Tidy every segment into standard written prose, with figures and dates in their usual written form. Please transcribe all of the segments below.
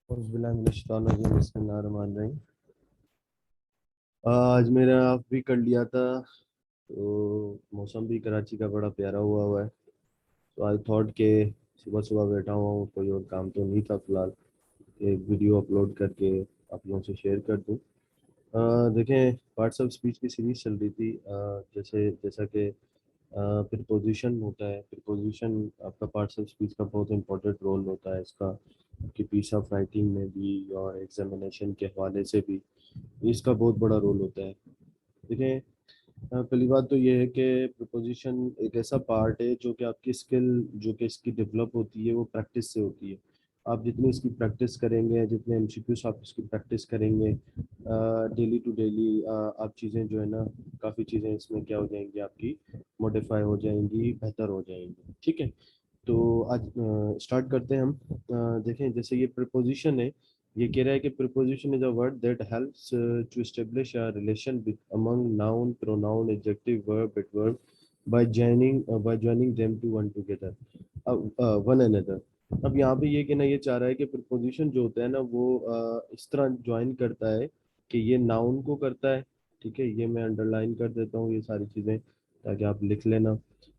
आज मेरा ऑफ भी कर लिया था। तो मौसम भी कराची का बड़ा प्यारा हुआ है। तो आई थॉट के सुबह सुबह बैठा हुआ हूँ, कोई और काम तो नहीं था फिलहाल। एक वीडियो अपलोड करके आप लोगों से शेयर कर दूँ। देखें, पार्ट्स ऑफ स्पीच की सीरीज चल रही थी। जैसे जैसा कि प्रीपोजिशन होता है। प्रीपोजिशन आपका पार्ट्स ऑफ स्पीच का बहुत इंपॉर्टेंट रोल होता है इसका, कि पीस ऑफ राइटिंग में भी और एग्जामिनेशन के हवाले से भी इसका बहुत बड़ा रोल होता है। देखें, पहली बात तो ये है कि प्रिपोजिशन एक ऐसा पार्ट है जो कि आपकी स्किल जो कि इसकी डेवलप होती है वो प्रैक्टिस से होती है। आप जितनी इसकी प्रैक्टिस करेंगे, जितने एमसीक्यूज आप इसकी प्रैक्टिस करेंगे डेली टू डेली, आप चीज़ें जो है ना, काफ़ी चीज़ें इसमें क्या हो जाएंगी, आपकी मॉडिफाई हो जाएंगी, बेहतर हो जाएंगी। ठीक है। तो आज स्टार्ट करते हैं हम। देखें, जैसे ये प्रिपोजिशन है। ये कह रहा है कि preposition is a word that helps to establish a relation with among noun, pronoun, adjective, verb, adverb by joining them to one together, one another। अब यहाँ पे ये कहना ये चाह रहा है कि प्रिपोजिशन जो होता है ना वो इस तरह ज्वाइन करता है कि ये नाउन को करता है। ठीक है, ये मैं अंडरलाइन कर देता हूँ ये सारी चीज़ें ताकि आप लिख लेना।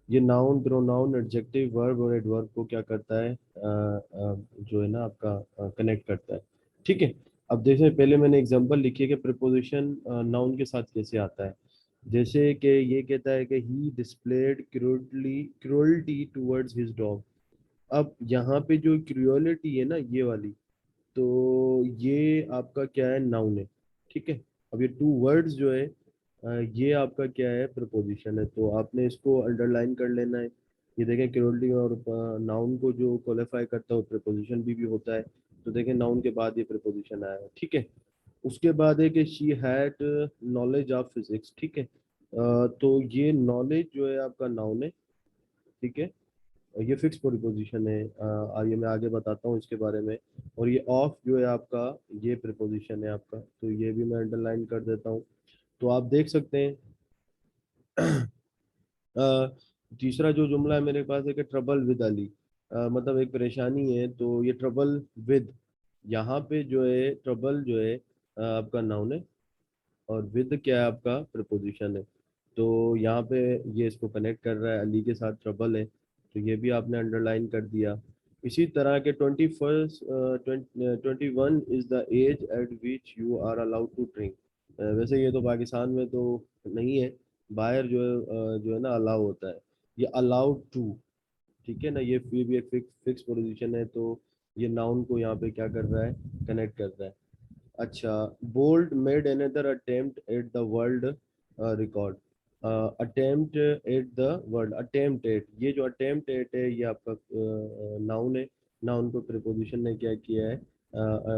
ये नाउन, प्रोनाउन, एडजेक्टिव, वर्ब और एडवर्ब को क्या करता है, जो है ना आपका कनेक्ट करता है। ठीक है। अब देखें, पहले मैंने एग्जांपल लिखी है कि प्रीपोजिशन नाउन के साथ कैसे आता है। जैसे कि ये कहता है कि he displayed cruelty towards his dog. अब यहाँ पे जो क्रूरलिटी है ना, ये वाली, तो ये आपका क्या है, नाउन है। ठीक है। अब ये टू वर्ड्स जो है, ये आपका क्या है, प्रपोजिशन है। तो आपने इसको अंडरलाइन कर लेना है। ये देखें, क्रोल्टी और नाउन को जो क्वालिफाई करता है वो प्रपोजिशन भी होता है। तो देखें, नाउन के बाद ये प्रपोजिशन आया है। ठीक है। उसके बाद है कि she had knowledge of physics. ठीक है। तो ये नॉलेज जो है आपका नाउन है। ठीक है। ये फिक्स प्रीपोजिशन है। आइए मैं आगे बताता हूँ इसके बारे में। और ये ऑफ जो है आपका, ये प्रीपोजिशन है आपका, तो ये भी मैं अंडरलाइन कर देता हूँ। तो आप देख सकते हैं। तीसरा जो जुमला है मेरे पास है कि ट्रबल विद अली। मतलब एक परेशानी है, तो ये ट्रबल विद, यहाँ पे जो है ट्रबल जो है आपका नाउन है, और विद क्या है, आपका प्रपोजिशन है। तो यहाँ पे ये इसको कनेक्ट कर रहा है, अली के साथ ट्रबल है, तो ये भी आपने अंडरलाइन कर दिया। इसी तरह के 21 is the age at which you are allowed to drink. वैसे ये तो पाकिस्तान में तो नहीं है, बाहर जो है ना अलाउ होता है, ये अलाउड टू। ठीक है ना, ये भी एक फिक्स पोजीशन है। तो ये नाउन को यहाँ पे क्या कर रहा है, कनेक्ट कर रहा है। अच्छा, bold made another attempt at the world record. Attempt at the world, attempt at, ये जो अटेम्प्ट एट है ये आपका नाउन है। नाउन को प्रीपोजिशन ने क्या किया है,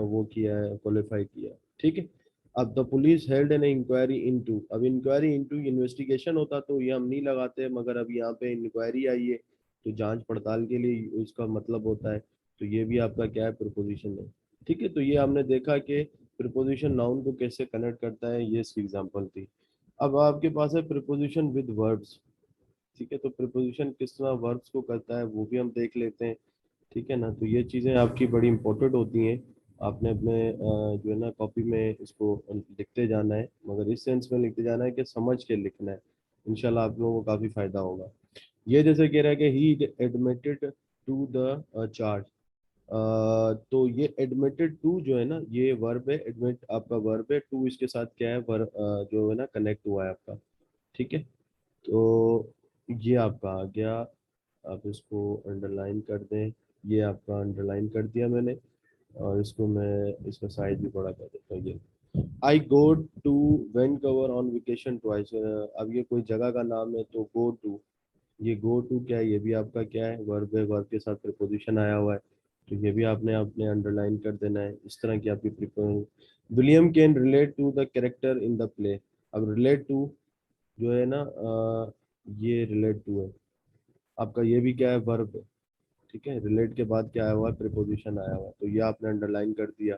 वो किया है, क्वालिफाई किया है। ठीक है। अब the police held an inquiry into, अब इंक्वायरी इनटू इन्वेस्टिगेशन होता तो ये हम नहीं लगाते, मगर अब यहाँ पे इंक्वायरी आई है, तो जांच पड़ताल के लिए इसका मतलब होता है। तो ये भी आपका क्या है, प्रीपोजिशन है। ठीक है। तो ये हमने देखा कि प्रीपोजिशन नाउन को कैसे कनेक्ट करता है, ये इसकी एग्जांपल थी। अब आपके पास है प्रीपोजिशन विद वर्ब्स। ठीक है। तो प्रीपोजिशन किस तरह वर्ब्स को करता है वो भी हम देख लेते हैं। ठीक है ना, तो ये चीज़ें आपकी बड़ी इंपॉर्टेंट होती हैं। आपने अपने जो है ना कॉपी में इसको लिखते जाना है, मगर इस सेंस में लिखते जाना है कि समझ के लिखना है। इंशाल्लाह आप लोगों को काफ़ी फायदा होगा। ये जैसे कह रहा है कि he admitted to the charge. तो ये एडमिटेड टू जो है ना, ये वर्ब है, एडमिट आपका वर्ब है, टू इसके साथ क्या है, वर्ब जो है ना कनेक्ट हुआ है आपका। ठीक है। तो ये आपका आ गया। आप इसको अंडरलाइन कर दें। ये आपका अंडरलाइन कर दिया मैंने, और इसको मैं इसका साइज भी बड़ा कर देता हूँ। ये I go to Vancouver on vacation twice. अब ये कोई जगह का नाम है, तो गो टू, ये गो टू क्या है, ये भी आपका क्या है, वर्ब है, वर्ब के साथ प्रीपोजिशन आया हुआ है। तो ये भी आपने आपने अंडरलाइन कर देना है। इस तरह की आपकी William can relate to the character in the play. अब रिलेट टू जो है ना, ये रिलेट टू है आपका, ये भी क्या है, वर्ब है। ठीक है। रिलेट के बाद क्या आया हुआ है, प्रीपोजिशन आया हुआ है, तो ये आपने अंडरलाइन कर दिया।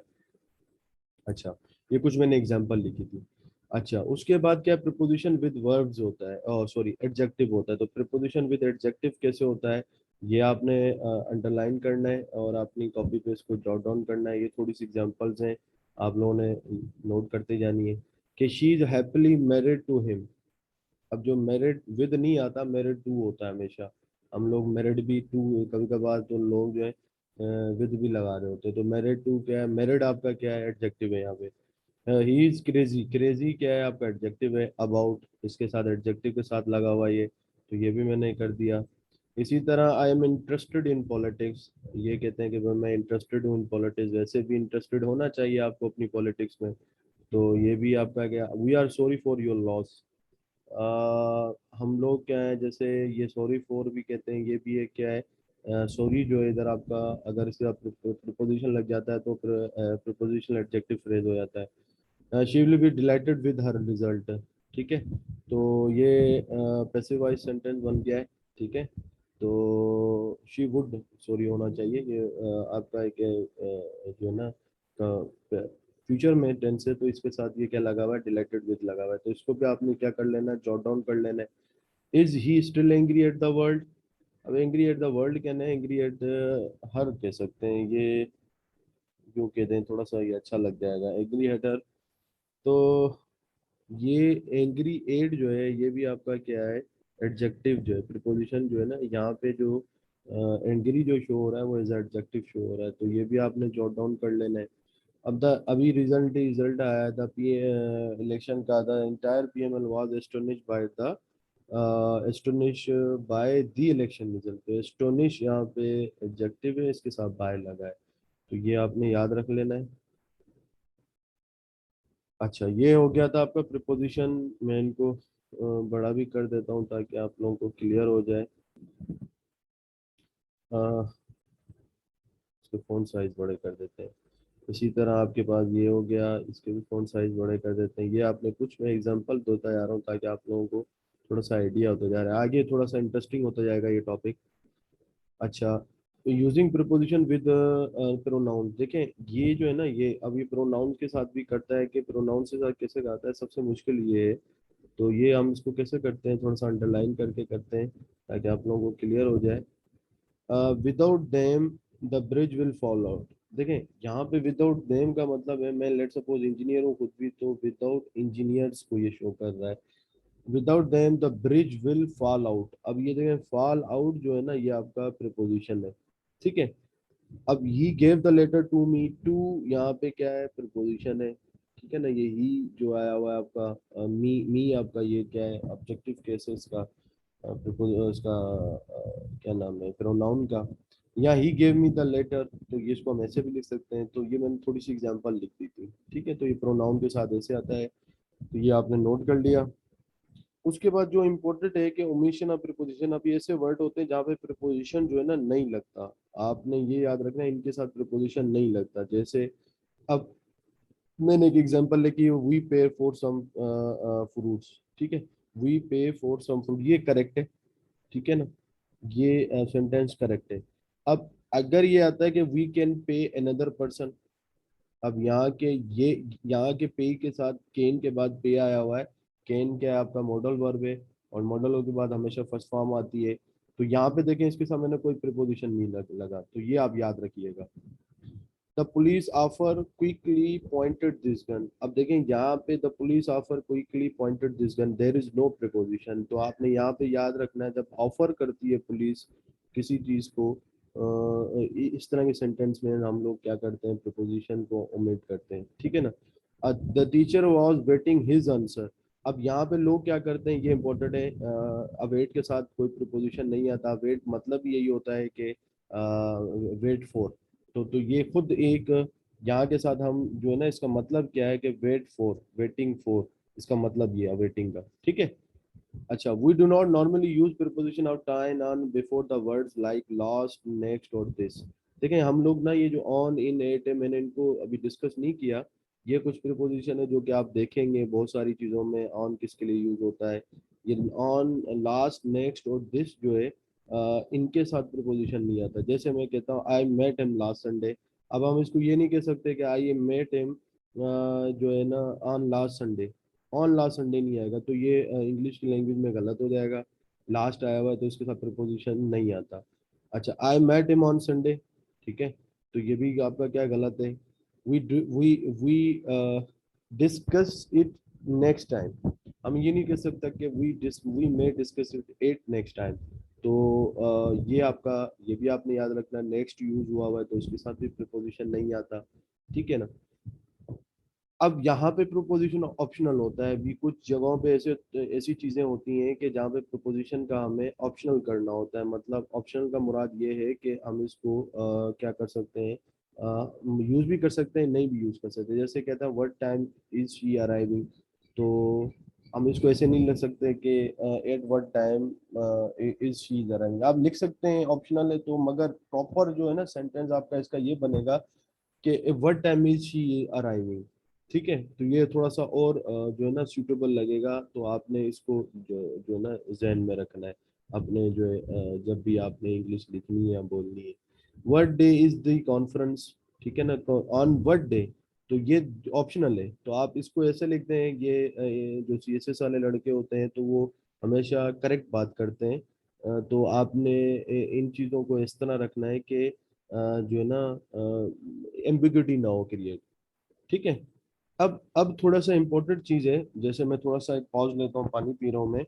अच्छा, ये कुछ मैंने एग्जांपल लिखी थी। अच्छा, उसके बाद क्या, प्रीपोजिशन विद वर्ब्स होता है, सॉरी एडजेक्टिव होता है। तो प्रीपोजिशन विद एडजेक्टिव कैसे होता है, ये आपने अंडरलाइन करना है और अपनी कॉपी पे इसको जॉट डाउन करना है। ये थोड़ी सी एग्जांपल्स हैं, आप लोगों ने नोट करते जानी है कि she is happily married to him. अब जो मैरिड विद नहीं आता, मैरिड टू होता है हमेशा। हम लोग मैरिड भी टू कभी कभार तो लोग जो है विद भी लगा रहे होते हैं। तो मैरिड टू क्या है, मैरिड आपका क्या है, एडजेक्टिव है यहाँ पे। ही इज क्रेजी, क्रेजी क्या है आपका एडजेक्टिव है। अबाउट इसके साथ एडजेक्टिव के साथ लगा हुआ ये, तो ये भी मैंने कर दिया। इसी तरह I am interested in politics, ये कहते हैं कि भाई मैं इंटरेस्टेड हूँ इन पॉलिटिक्स। वैसे भी इंटरेस्टेड होना चाहिए आपको अपनी पॉलिटिक्स में। तो ये भी आपका क्या, we are sorry for your loss. हम लोग क्या है, जैसे ये सॉरी फॉर भी कहते हैं, ये भी एक क्या है, सॉरी जो है इधर आपका अगर इसका प्रपोजिशन लग जाता है तो फिर प्रपोजिशनल एडजेक्टिव फ्रेज हो जाता है। She will be dilated with her result. ठीक है, तो ये पैसिव वॉइस सेंटेंस बन गया है। ठीक है, तो शी वुड सॉरी होना चाहिए। ये आपका एक जो है ना फ्यूचर में टेंस है, तो इसके साथ ये क्या लगा हुआ है, डिलाइटेड विद लगा हुआ है। तो इसको भी आपने क्या कर लेना है, जॉट डाउन कर लेना है। Is he still angry at the world. अब एंग्री एट द वर्ल्ड कहना है, एंग्री एट हर कह सकते हैं, ये क्यों कहते हैं, थोड़ा सा ये अच्छा लग जाएगा, एंग्री एट हर। तो ये एंग्री एट जो है ये भी आपका क्या है, एडजेक्टिव जो है, प्रीपोजिशन जो है ना यहाँ पे जो एंग्री जो शो हो रहा है वो एज एडजेक्टिव शो हो रहा है। तो ये भी आपने जॉट डाउन कर लेना है। अब द अभी रिजल्ट आया था पी इलेक्शन का, the entire PML was astonish by the astonish by the election result. तो एस्टोनिश यहाँ पे एडजेक्टिव है, इसके साथ बाय लगा है, तो ये आपने याद रख लेना है। अच्छा, ये हो गया था आपका प्रिपोजिशन। मैं इनको बड़ा भी कर देता हूँ ताकि आप लोगों को क्लियर हो जाए। अ, इसके फ़ॉन्ट साइज बड़े कर देते हैं। इसी तरह आपके पास ये हो गया, इसके भी फ़ॉन्ट साइज बड़े कर देते हैं। ये आपने कुछ मैं एग्जांपल देता जा रहा हूँ ताकि आप लोगों को थोड़ा सा आइडिया होता जा रहा है, आगे थोड़ा सा इंटरेस्टिंग होता जाएगा ये टॉपिक। अच्छा, तो यूजिंग प्रिपोजिशन विद प्रोनाउन, देखें ये जो है ना, ये अब ये प्रोनाउन के साथ भी करता है कि प्रोनाउन के साथ कैसे करता है, सबसे मुश्किल ये है। तो ये हम इसको कैसे करते हैं, थोड़ा सा अंडरलाइन करके करते हैं ताकि आप लोगों को क्लियर हो जाए। Without them the bridge will fall out. देखें यहाँ पे विदाउट देम का मतलब है, मैं लेट सपोज इंजीनियर हूँ खुद भी, तो विदाउट इंजीनियर्स को ये शो कर रहा है। Without them the bridge will fall out. अब ये देखें फॉल आउट जो है ना ये आपका प्रिपोजिशन है। ठीक है, अब he gave the letter to me, to यहाँ पे क्या है, प्रिपोजिशन है। ठीक है ना, ये ही जो आया हुआ है आपका मी आपका ये क्या है, ऑब्जेक्टिव केसेस का उसका क्या नाम है, प्रोनाउन का। या he gave me the letter, तो ये इसको हम ऐसे भी लिख सकते हैं। तो ये मैंने थोड़ी सी एग्जांपल लिख दी थी। ठीक है, तो ये प्रोनाउन के साथ ऐसे आता है, तो ये आपने नोट कर लिया। उसके बाद जो इम्पोर्टेंट है कि ओमिशन ऑफ प्रीपोजिशन, अब ये ऐसे वर्ड होते हैं जहाँ पे प्रीपोजिशन जो है ना नहीं लगता। आपने ये याद रखना है, इनके साथ प्रीपोजिशन नहीं लगता। जैसे अब मैंने एक एग्जांपल लिखी, वी पे फॉर सम फ्रूट्स। ठीक है, वी पे फॉर सम फ्रूट, ये करेक्ट है। ठीक है ना, ये सेंटेंस करेक्ट है। अब अगर ये आता है कि we can pay another person, अब यहाँ के ये, यहाँ के पे के साथ कैन के बाद पे आया हुआ है। कैन क्या है आपका मॉडल वर्ब है, और मॉडल के बाद हमेशा फर्स्ट फॉर्म आती है। तो यहाँ पे देखें इसके सामने कोई प्रीपोजिशन नहीं लगा, तो ये आप याद रखिएगा। The police offer quickly pointed this gun. अब देखें यहाँ पे the police offer quickly pointed this gun, there is no preposition. तो आपने यहाँ पे याद रखना है, जब ऑफर करती है पुलिस किसी चीज को, इस तरह के सेंटेंस में हम लोग क्या करते हैं, प्रीपोजिशन को ओमिट करते हैं। ठीक है ना, the teacher was waiting his answer. अब यहाँ पे लोग क्या करते हैं, ये इंपॉर्टेंट है। अब वेट के साथ कोई प्रीपोजिशन नहीं आता। वेट मतलब यही होता है कि वेट फॉर। तो ये खुद एक, यहाँ के साथ हम जो है ना, इसका मतलब क्या है कि वेट फॉर, वेटिंग फॉर, इसका मतलब ये है वेटिंग का। ठीक है, अच्छा, we do not normally use preposition of time on before the words like last, next और दिस। देखें हम लोग ना ये जो ऑन, इन, एट है, मैंने इनको अभी डिस्कस नहीं किया। ये कुछ प्रीपोजिशन है जो कि आप देखेंगे बहुत सारी चीज़ों में ऑन किसके लिए यूज होता है। ये ऑन, लास्ट, नेक्स्ट और दिस जो है इनके साथ प्रीपोजिशन नहीं आता। जैसे मैं कहता हूँ I met him last Sunday, अब हम इसको ये नहीं कह सकते कि आई मेट हिम जो है ना on last Sunday. On last Sunday नहीं आएगा, तो ये इंग्लिश की लैंग्वेज में गलत हो जाएगा। लास्ट आया हुआ है तो इसके साथ प्रपोजिशन नहीं आता। अच्छा, I met him on Sunday, ठीक है, तो ये भी आपका क्या गलत है। We we discuss it next time, हम ये नहीं कह सकता कि we may discuss it next time. तो ये आपका, ये भी आपने याद रखना, नेक्स्ट यूज हुआ हुआ है तो इसके साथ भी प्रीपोजिशन नहीं आता, ठीक है ना। अब यहाँ पे प्रोपोजिशन ऑप्शनल होता है भी, कुछ जगहों पे ऐसे ऐसी चीजें होती हैं कि जहाँ पे प्रोपोजिशन का हमें ऑप्शनल करना होता है। मतलब ऑप्शनल का मुराद ये है कि हम इसको क्या कर सकते हैं, यूज भी कर सकते हैं, नहीं भी यूज कर सकते। जैसे कहता है what time is she arriving, तो हम इसको ऐसे नहीं लिख सकते कि at what time is she is arriving. आप लिख सकते हैं, ऑप्शनल है तो, मगर प्रॉपर जो है ना सेंटेंस आपका इसका ये बनेगा कि what time is she arriving, ठीक है। तो ये थोड़ा सा और जो है ना सूटेबल लगेगा, तो आपने इसको जो है ना जहन में रखना है अपने जो है जब भी आपने इंग्लिश लिखनी है या बोलनी है। What day is the conference, ठीक है ना, तो ऑन व्हाट डे, तो ये ऑप्शनल है, तो आप इसको ऐसे लिखते हैं। ये जो सीएसएस वाले लड़के होते हैं तो वो हमेशा करेक्ट बात करते हैं। तो आपने इन चीज़ों को इस तरह रखना है कि जो है ना एम्बिग्यूटी ना हो क्रिएट, ठीक है। अब थोड़ा सा इम्पोर्टेंट चीज है, जैसे मैं थोड़ा सा एक पॉज लेता हूँ, पानी पी रहा हूँ मैं।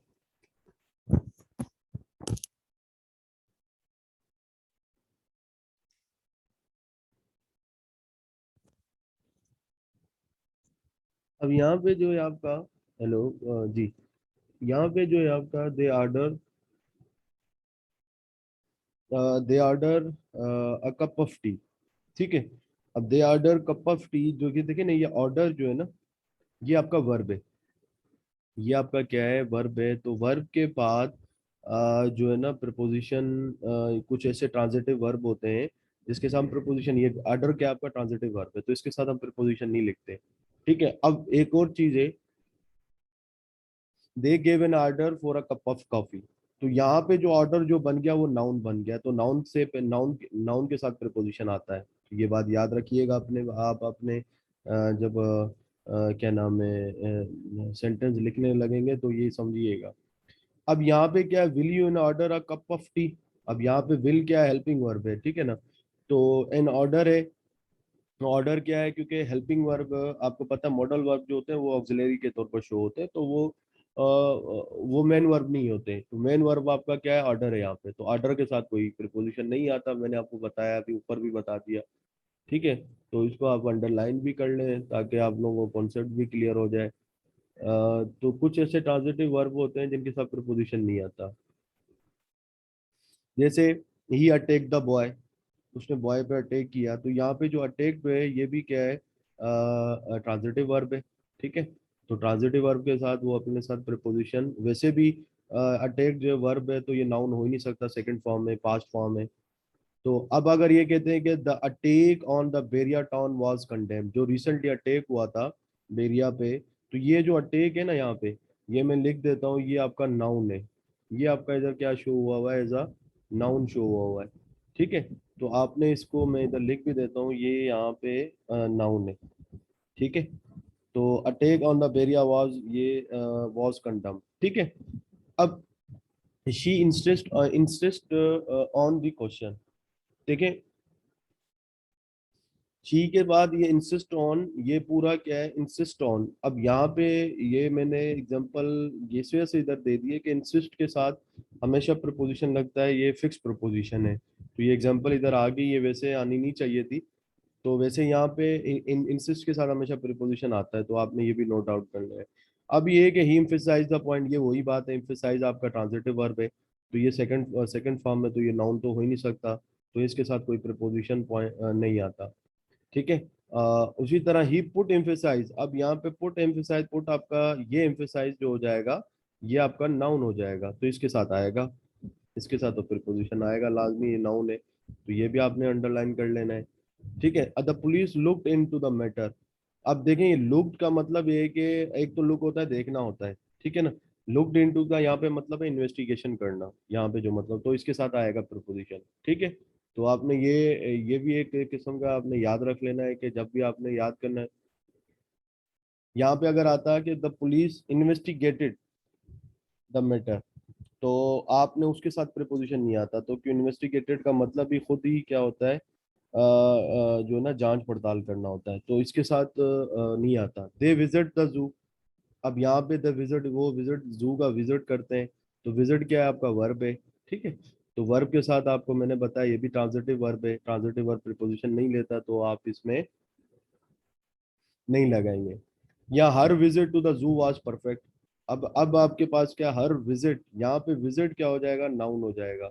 अब यहाँ पे जो है आपका, हेलो जी, यहाँ पे जो है आपका they order a cup of tea, ठीक है। अब they order cup of tea, जो कि देखिए ना, ये ऑर्डर जो है ना, ये आपका वर्ब है। ये आपका क्या है, वर्ब है। तो वर्ब के बाद जो है ना प्रपोजिशन, कुछ ऐसे ट्रांजिटिव वर्ब होते हैं जिसके साथ हम प्रपोजिशन, ये ऑर्डर क्या आपका ट्रांजिटिव वर्ब है तो इसके साथ हम प्रपोजिशन नहीं लिखते, ठीक है। अब एक और चीज है, they gave an order for a cup of coffee, तो यहाँ पे जो ऑर्डर जो बन गया वो नाउन बन गया, तो नाउन से नाउन नाउन के साथ प्रपोजिशन आता है। तो ये बात याद रखिएगा अपने, आप अपने जब क्या नाम है सेंटेंस लिखने लगेंगे तो ये समझिएगा। अब यहाँ पे क्या है, will you in order a cup of T. अब यहाँ पे विल क्या है, हेल्पिंग वर्ब है, ठीक है ना। तो इन ऑर्डर है, ऑर्डर क्या है, क्योंकि हेल्पिंग वर्ब आपको पता है, मॉडल वर्ब जो होते हैं वो ऑक्सिलरी के तौर पर शो होते हैं, तो वो मेन वर्ब नहीं होते। तो मेन वर्ब आपका क्या है, ऑर्डर है यहाँ पे। तो ऑर्डर के साथ कोई प्रिपोजिशन नहीं आता, मैंने आपको बताया, अभी ऊपर भी बता दिया, ठीक है। तो इसको आप अंडरलाइन भी कर लें ताकि आप लोगों को कॉन्सेप्ट भी क्लियर हो जाए। तो कुछ ऐसे ट्रांजिटिव वर्ब होते हैं जिनके साथ प्रिपोजिशन नहीं आता। जैसे ही अटैक द बॉय, उसने बॉय पे अटैक किया, तो यहाँ पे जो अटैक पे है ये भी क्या है, ट्रांजिटिव वर्ब है, ठीक है। तो ट्रांजिटिव वर्ब के साथ वो अपने साथ प्रीपोजिशन, वैसे भी अटैक जो वर्ब है तो ये नाउन हो ही नहीं सकता, सेकंड फॉर्म में, पास्ट फॉर्म है। तो अब अगर ये कहते हैं कि the attack on the Be'eri town was condemned, जो रिसेंटली अटैक हुआ था बेरिया पे, तो ये जो अटैक है ना यहाँ पे, ये मैं लिख देता हूँ, ये आपका नाउन है। ये आपका इधर क्या शो हुआ हुआ है, एज अ नाउन शो हुआ हुआ है, ठीक है। तो आपने इसको, मैं इधर लिख भी देता हूँ, ये यहाँ पे नाउन है, ठीक है। तो attack on the Be'eri was, ये वाज कंडम, ठीक है। अब she insist on the question, देखें, ची के बाद ये इंसिस्ट ऑन, ये पूरा क्या है, इंसिस्ट ऑन। अब यहाँ पे ये मैंने एग्जांपल ये वजह से इधर दे दिए कि इंसिस्ट के साथ हमेशा प्रपोजिशन लगता है, ये फिक्स प्रपोजिशन है, तो ये एग्जांपल इधर आ गई, ये वैसे आनी नहीं चाहिए थी। तो वैसे यहाँ पे इंसिस्ट के साथ हमेशा प्रीपोजिशन आता है, तो आपने ये भी नोट आउट कर लिया है। अब ये है कि ही एम्फेसाइज द पॉइंट, ये वही बात है, एम्फेसाइज आपका ट्रांजिटिव वर्ब है, तो ये सेकंड फॉर्म में, तो ये नाउन तो हो ही नहीं सकता, तो इसके साथ कोई प्रीपोजिशन पॉइंट नहीं आता, ठीक है। उसी तरह ही पुट एम्फेसाइज, अब यहाँ पे पुट एम्फेसाइज, पुट आपका ये एम्फेसाइज जो हो जाएगा, ये आपका नाउन हो जाएगा, तो इसके साथ आएगा, इसके साथ तो प्रीपोजिशन आएगा लाजमी, ये नाउन है, तो ये भी आपने अंडरलाइन कर लेना है, ठीक है। The police looked into the matter, अब देखें, ये लुक्ड का मतलब ये है कि एक तो लुक होता है देखना होता है, ठीक है ना। लुक्ड इनटू का यहाँ पे मतलब है इन्वेस्टिगेशन करना, यहाँ पे जो मतलब, तो इसके साथ आएगा प्रीपोजिशन, ठीक है। तो आपने ये भी एक किस्म का आपने याद रख लेना है कि जब भी आपने याद करना है, यहाँ पे अगर आता है कि the police investigated the matter, तो आपने उसके साथ प्रीपोजिशन नहीं आता, तो क्यों इन्वेस्टिगेटेड का मतलब ही खुद ही क्या होता है, जो ना जांच पड़ताल करना होता है, तो इसके साथ नहीं आता। They visit the zoo. अब यहाँ पे द विजिट, वो विजिट जू का विजिट करते हैं, तो विजिट क्या है आपका, वर्ब है। ठीक है, तो वर्ब के साथ आपको मैंने बताया ये भी ट्रांजिटिव वर्ब है, ट्रांजिटिव वर्ब प्रीपोजिशन नहीं लेता, तो आप इसमें नहीं लगाएंगे। या her visit to the zoo was perfect. अब आपके पास क्या, हर विजिट, यहाँ पे विजिट क्या हो जाएगा, नाउन हो जाएगा।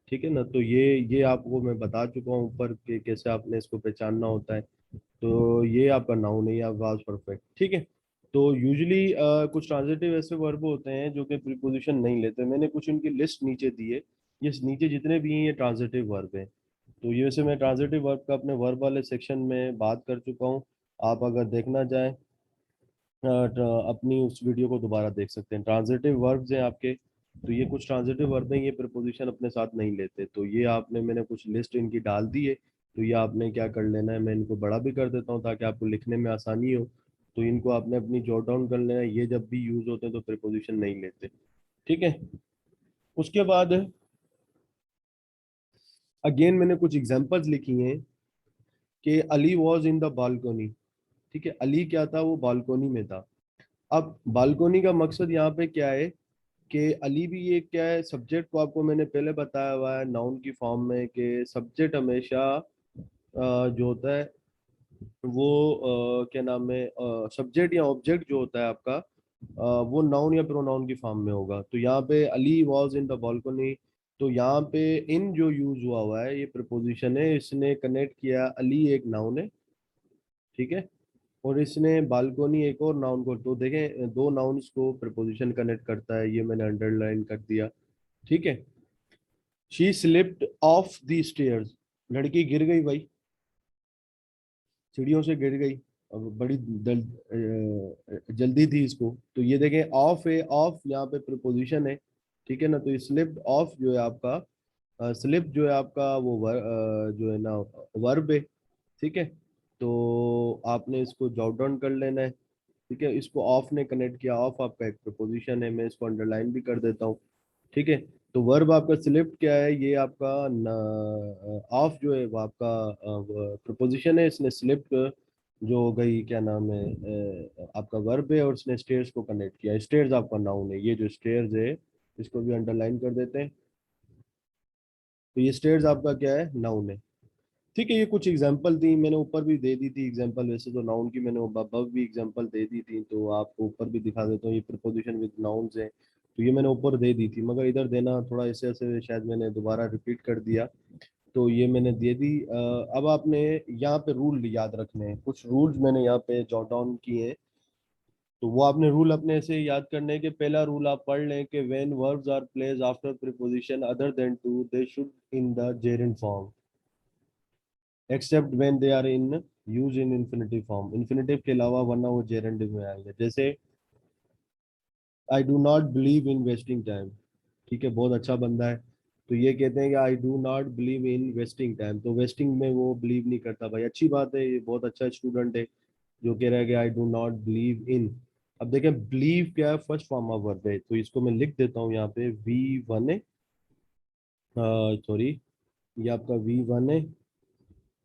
ठीक है ना, तो ये आपको मैं बता चुका हूँ ऊपर कि कैसे आपने इसको पहचानना होता है। तो ये आपका नाउन है या वाज परफेक्ट। ठीक है, तो यूजुअली कुछ ट्रांजिटिव ऐसे वर्ब होते हैं जो कि प्रीपोजिशन नहीं लेते, मैंने कुछ इनकी लिस्ट नीचे दी है। ये नीचे जितने भी हैं ये ट्रांजिटिव वर्ब हैं। तो ये वैसे मैं ट्रांजिटिव वर्ब का अपने वर्ब वाले सेक्शन में बात कर चुका हूँ। आप अगर देखना चाहें अपनी उस वीडियो को दोबारा देख सकते हैं। ट्रांजिटिव वर्ब्स हैं आपके, तो ये कुछ ट्रांजिटिव वर्ब हैं, ये प्रीपोजिशन अपने साथ नहीं लेते, तो ये आपने, मैंने कुछ लिस्ट इनकी डाल दी है। तो ये आपने क्या कर लेना है, मैं इनको बड़ा भी कर देता हूँ ताकि आपको लिखने में आसानी हो। तो इनको आपने अपनी जॉट डाउन कर लेना है, ये जब भी यूज होते हैं तो प्रीपोजिशन नहीं लेते। ठीक है, उसके बाद अगेन मैंने कुछ एग्जांपल्स लिखी हैं कि Ali was in the balcony. ठीक है, अली क्या था, वो बालकोनी में था। अब बालकोनी का मकसद यहाँ पे क्या है कि अली भी ये क्या है, सब्जेक्ट को आपको मैंने पहले बताया हुआ है नाउन की फॉर्म में कि सब्जेक्ट हमेशा जो होता है वो क्या नाम है, सब्जेक्ट या ऑब्जेक्ट जो होता है आपका वो नाउन या प्रोनाउन की फॉर्म में होगा। तो यहाँ पे Ali was in the balcony, तो यहाँ पे इन जो यूज हुआ हुआ है ये प्रपोजिशन है, इसने कनेक्ट किया, अली एक नाउन है। ठीक है, और इसने बालकोनी एक और नाउन को, तो देखें दो नाउन्स को प्रपोजिशन कनेक्ट करता है, ये मैंने अंडरलाइन कर दिया। ठीक है, she slipped of the stairs, लड़की गिर गई भाई, सीढ़ियों से गिर गई। अब बड़ी जल्दी थी इसको, तो ये देखें ऑफ है, ऑफ यहाँ पे प्रपोजिशन है। ठीक है ना, तो ये स्लिप्ड ऑफ जो है आपका, स्लिप जो है आपका वो जो है ना वर्ब है। ठीक है, तो आपने इसको जॉट डाउन कर लेना है। ठीक है, इसको ऑफ ने कनेक्ट किया, ऑफ आपका एक प्रपोजिशन है, मैं इसको अंडरलाइन भी कर देता हूँ। ठीक है, तो वर्ब आपका स्लिप्ट क्या है, ये आपका ऑफ जो है वो आपका प्रपोजिशन है, इसने स्लिप्ट जो हो गई क्या नाम है आपका वर्ब है, और इसने स्टेयर्स को कनेक्ट किया, स्टेयर्स आपका नाउन है, ये जो स्टेयर्स है इसको भी अंडरलाइन कर देते हैं। तो ये स्टेयर्स आपका क्या है, नाउन है। ठीक है, ये कुछ एग्जांपल थी, मैंने ऊपर भी दे दी थी एग्जांपल, वैसे तो नाउन की मैंने above भी एग्जांपल दे दी थी, तो आपको ऊपर भी दिखा देता हूँ, ये प्रपोजिशन विद नाउन्स है, तो ये मैंने ऊपर दे दी थी, मगर इधर देना थोड़ा ऐसे ऐसे शायद मैंने दोबारा रिपीट कर दिया, तो ये मैंने दे दी। अब आपने यहाँ पे रूल याद रखने हैं, कुछ रूल्स मैंने यहाँ पे जॉट डाउन किए हैं, तो वो आपने रूल अपने से याद करने के, पहला रूल आप पढ़ लें कि when verbs are placed after preposition other than to they should in the gerund form except when they are in use in infinitive form, infinitive के अलावा, वरना वो जेरेंटिव में आएंगे। जैसे I do not believe in wasting time. ठीक है, बहुत अच्छा बंदा है, तो ये कहते हैं कि आई do not believe in wasting time, तो वेस्टिंग में वो बिलीव नहीं करता भाई, अच्छी बात है, ये बहुत अच्छा स्टूडेंट है जो कह रहा है कि आई डू नॉट बिलीव इन। अब देखें बिलीव क्या है, फर्स्ट फॉर्म ऑफ वर्ब है, तो इसको मैं लिख देता हूँ यहाँ पे V1 है, सॉरी, ये आपका V1 है।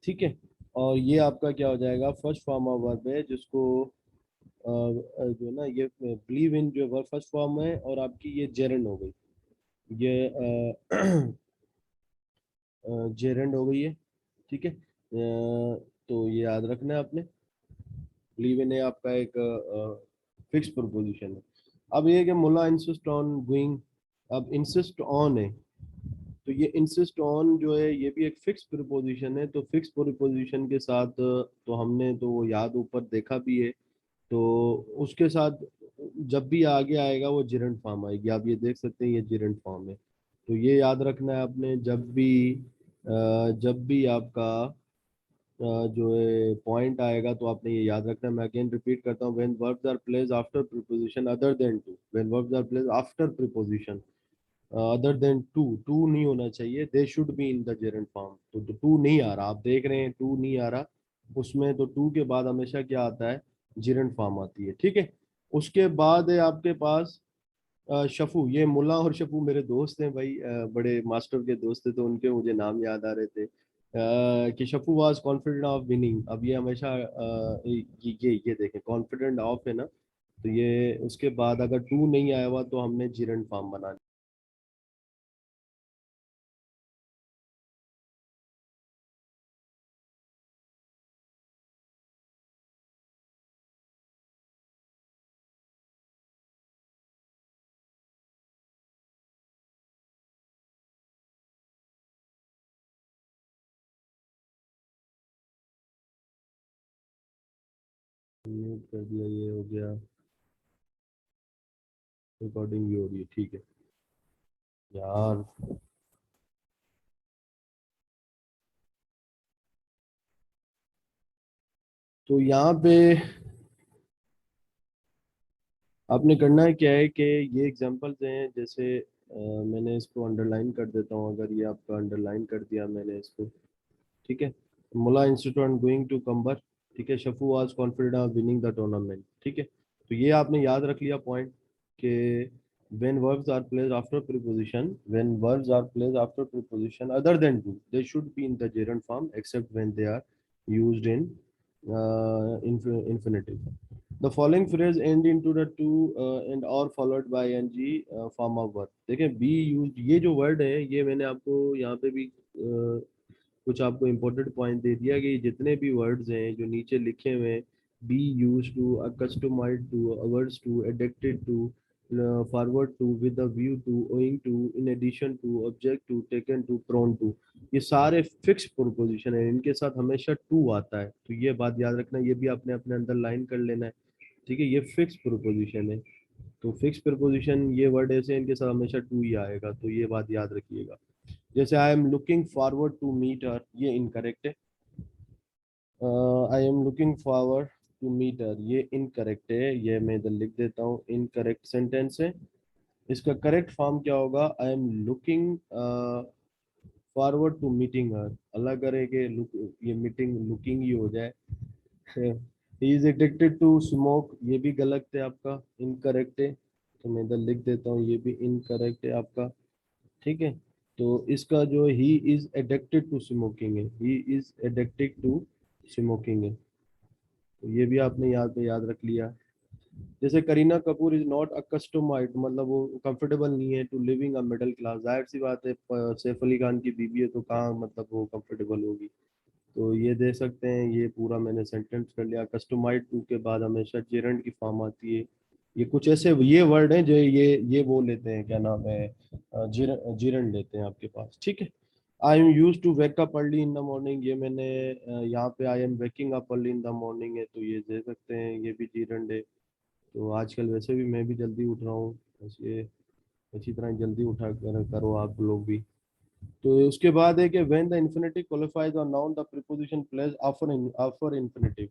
ठीक है, और ये आपका क्या हो जाएगा, फर्स्ट फॉर्म ऑफ वर्ब है, जिसको जो है ना ये बिलीव इन जो वर्ब फर्स्ट फॉर्म है, और आपकी ये जेरेंड हो गई, ये जेरेंड हो गई है। ठीक है, तो ये याद रखना है आपने, बिलीव इन है आपका एक फिक्स प्रोपोजिशन है। अब ये है कि मुल्ला इंसिस्ट ऑन गोइंग, अब इंसिस्ट ऑन है, तो ये इंसिस्ट ऑन जो है ये भी एक फिक्स प्रीपोजिशन है, तो फिक्स प्रीपोजिशन के साथ तो हमने तो वो याद ऊपर देखा भी है, तो उसके साथ जब भी आगे आएगा वो जिरेंट फॉर्म आएगी, आप ये देख सकते हैं ये जिरेंट फॉर्म है, तो ये याद रखना है आपने, जब भी आपका जो है पॉइंट आएगा तो आपने ये याद रखना है। मैं अगेन रिपीट करता हूँ, when verbs are placed after preposition other than to, when verbs are placed after preposition other than to, to नहीं होना चाहिए, they should be in the gerund form, तो टू नहीं आ रहा, आप देख रहे हैं टू नहीं आ रहा उसमें, तो टू के बाद हमेशा क्या आता है, जेरेंट फॉर्म आती है। ठीक है, उसके बाद है आपके पास शफू, ये मुल्ला और शफू मेरे दोस्त हैं भाई, बड़े मास्टर के दोस्त थे, तो उनके मुझे नाम याद आ रहे थे। कि शफू वाज कॉन्फिडेंट ऑफ विनिंग। अब ये हमेशा ये देखें, कॉन्फिडेंट ऑफ है ना, तो ये उसके बाद अगर टू नहीं आया हुआ तो हमने जिरंड फॉर्म बना म्यूट कर दिया, ये हो गया। रिकॉर्डिंग भी हो रही है, ठीक है यार। तो यहाँ पे आपने करना है क्या है कि ये एग्जांपल्स हैं, जैसे मैंने इसको अंडरलाइन कर देता हूँ, अगर ये आपका अंडरलाइन कर दिया मैंने इसको, ठीक है। मुला इंस्टीट्यूट गोइंग टू कंबर, ठीक है। Shafu was confident of winning the tournament, ठीक है। तो ये आपने याद रख लिया पॉइंट कि when verbs are placed after preposition, when verbs are placed after preposition other than to, they should be in the gerund form except when they are used in infinitive. The following phrase end into the to and or followed by ng form of verb। देखें B use, ये जो word है ये मैंने आपको यहाँ पे भी कुछ आपको इंपॉर्टेंट पॉइंट दे दिया कि जितने भी वर्ड्स हैं जो नीचे लिखे हुए हैं, be used to, accustomed to, averse to, addicted to, forward to, with a view to, owing to, in addition to, object to, taken to, prone to, ये सारे फिक्स प्रोपोजिशन है, इनके साथ हमेशा टू आता है। तो ये बात याद रखना, ये भी आपने अपने अंदर लाइन कर लेना है, ठीक है। ये फिक्स प्रोपोजिशन है, तो फिक्स प्रोपोजिशन ये वर्ड ऐसे हैं, इनके साथ हमेशा टू ही आएगा, तो ये बात याद रखिएगा। जैसे I am looking forward to meet her, ये इनकरेक्ट है। I am looking forward to meet her, ये इनकरेक्ट है, ये मैं इधर लिख देता हूँ, इनकरेक्ट सेंटेंस है। इसका करेक्ट फॉर्म क्या होगा? I am looking forward to meeting her, अलग करे कि ये मीटिंग लुकिंग ही हो जाए। He is addicted to smoke, ये भी गलत है आपका, इनकरेक्ट है, तो मैं इधर लिख देता हूँ, ये भी इनकरेक्ट है आपका, ठीक है। तो इसका जो he is addicted to smoking है, he is addicted to smoking है, तो ये भी आपने यहाँ पे याद रख लिया। जैसे Kareena Kapoor is not accustomed, मतलब वो कंफर्टेबल नहीं है to living a middle class, जाहिर सी बात है, सैफ अली खान की बीवी है तो कहाँ मतलब वो कंफर्टेबल होगी। तो ये दे सकते हैं, ये पूरा मैंने सेंटेंस कर लिया। कस्टमाइड टू के बाद हमेशा जेरंड की फॉर्म आती है। ये कुछ ऐसे ये वर्ड हैं जो ये वो लेते हैं, क्या नाम है, जीरंड लेते हैं आपके पास, ठीक है। I am use to wake up early in the morning, ये मैंने यहाँ पे I am waking up early in the morning है, तो ये दे सकते हैं, ये भी जीरंड है। तो आजकल वैसे भी मैं भी जल्दी उठ रहा हूँ, बस ये इसी तरह जल्दी उठा करो आप लोग भी। तो उसके बाद है कि व्हेन द इंफिनिटिव क्वालिफाइज और noun the preposition place after after infinitive,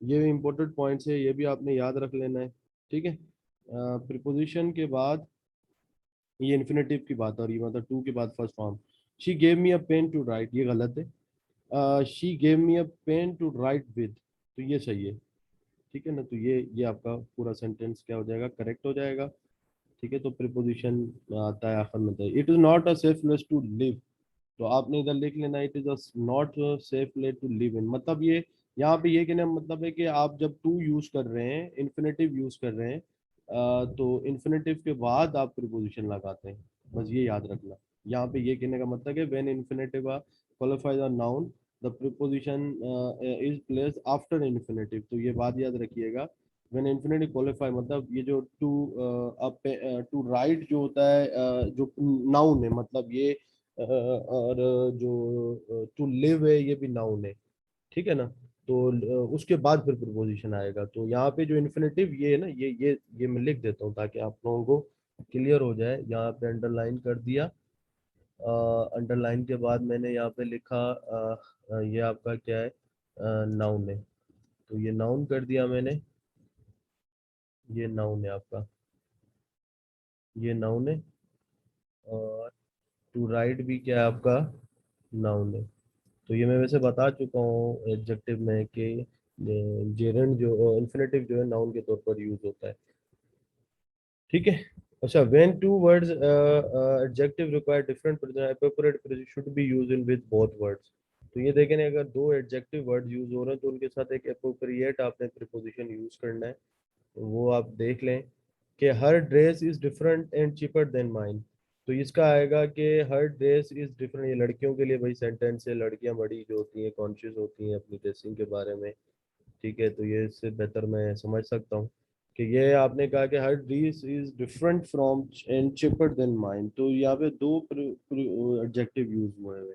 ये इंपॉर्टेंट पॉइंट्स है, ये भी आपने याद रख लेना है, ठीक है। प्रीपोजिशन के बाद ये इन्फिनेटिव की बात हो रही है, मतलब टू के बाद first form. She gave me a pen to write, ये गलत है। She gave me a pen to write with, तो ये सही है, ठीक है ना। तो ये आपका पूरा सेंटेंस क्या हो जाएगा, करेक्ट हो जाएगा, ठीक है। तो प्रीपोजिशन आता है आखिर में, it is not a safe place to live, तो आपने इधर लिख लेना, it is not safe place to live in, मतलब ये यहाँ पे ये कहने का मतलब है कि आप जब टू यूज कर रहे हैं, इन्फिनेटिव यूज कर रहे हैं, तो इन्फिनेटिव के बाद आप प्रीपोजिशन लगाते हैं, बस ये याद रखना। यहाँ पे ये कहने का मतलब है when infinitive qualifies a noun the preposition is placed after infinitive, तो ये बात याद रखिएगा। व्हेन इन्फिनेटिव क्वालिफाई, मतलब ये जो टू टू राइट जो होता है, जो नाउन है, मतलब ये और जो टू लिव है ये भी नाउन है, ठीक है ना। तो उसके बाद फिर प्रीपोजिशन आएगा, तो यहाँ पे जो इन्फिनेटिव ये है ना, ये मैं लिख देता हूँ ताकि आप लोगों को क्लियर हो जाए। यहाँ पे अंडरलाइन कर दिया, अंडरलाइन के बाद मैंने यहाँ पे लिखा ये आपका क्या है, नाउन है, तो ये नाउन कर दिया मैंने, ये नाउन है आपका, ये नाउन है। और टू राइट भी क्या है आपका, नाउन है। तो ये मैं वैसे बता चुका हूँ एडजेक्टिव में कि जेरंड जो इन्फिनेटिव जो है नाउन के तौर पर यूज होता है, ठीक है। अच्छा, when two words adjective require different appropriate preposition should be used in with both words. तो ये देखें ना, अगर दो एडजेक्टिव वर्ड यूज हो रहे हैं तो उनके साथ एक अप्रोप्रिएट आपने प्रीपोजिशन यूज करना है। तो वो आप देख लें कि her dress is different and cheaper than mine. तो इसका आएगा कि हर ड्रेस इज डिफरेंट। ये लड़कियों के लिए भाई सेंटेंस है, लड़कियां बड़ी जो होती हैं कॉन्शियस होती हैं अपनी ड्रेसिंग के बारे में। ठीक है, तो ये इससे बेहतर मैं समझ सकता हूँ कि ये आपने कहा कि her dress is different from and cheaper than mine. तो यहाँ पे दो एडजेक्टिव यूज हुए हैं।